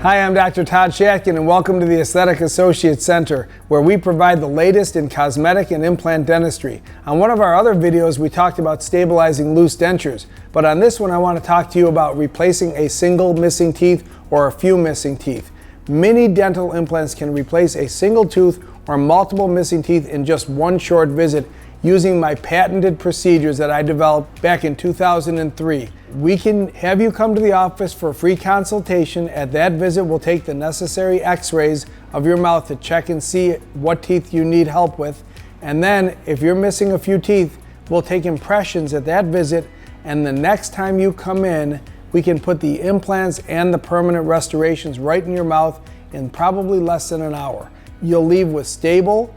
Hi, I'm Dr. Todd Shatkin and welcome to the Aesthetic Associates Center, where we provide the latest in cosmetic and implant dentistry. On one of our other videos, we talked about stabilizing loose dentures, but on this one I want to talk to you about replacing a single missing teeth or a few missing teeth. Many dental implants can replace a single tooth or multiple missing teeth in just one short visit using my patented procedures that I developed back in 2003. We can have you come to the office for a free consultation. At that visit, we'll take the necessary x-rays of your mouth to check and see what teeth you need help with. And then, if you're missing a few teeth, we'll take impressions at that visit, and the next time you come in, we can put the implants and the permanent restorations right in your mouth in probably less than an hour. You'll leave with stable,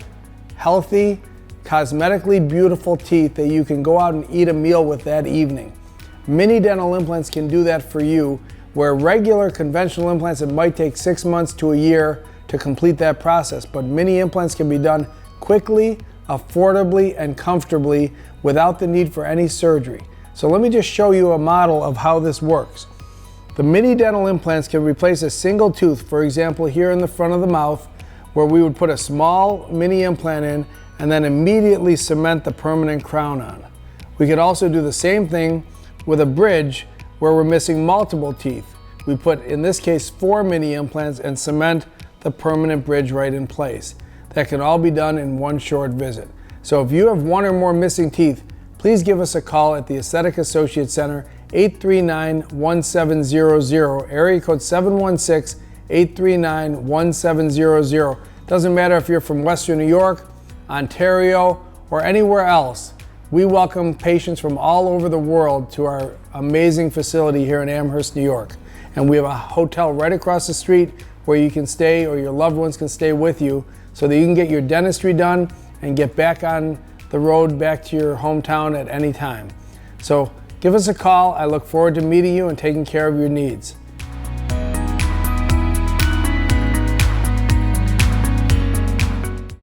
healthy, cosmetically beautiful teeth that you can go out and eat a meal with that evening. Mini dental implants can do that for you, where regular conventional implants, it might take 6 months to a year to complete that process, but mini implants can be done quickly, affordably, and comfortably without the need for any surgery. So let me just show you a model of how this works. The mini dental implants can replace a single tooth, for example here in the front of the mouth, where we would put a small mini implant in and then immediately cement the permanent crown on. We could also do the same thing with a bridge where we're missing multiple teeth. We put, in this case, 4 mini implants and cement the permanent bridge right in place. That can all be done in one short visit. So if you have 1 or more missing teeth, please give us a call at the Aesthetic Associates Center, 839-1700, area code 716-839-1700. Doesn't matter if you're from Western New York, Ontario, or anywhere else. We welcome patients from all over the world to our amazing facility here in Amherst, New York. And we have a hotel right across the street where you can stay, or your loved ones can stay with you, so that you can get your dentistry done and get back on the road back to your hometown at any time. So give us a call. I look forward to meeting you and taking care of your needs.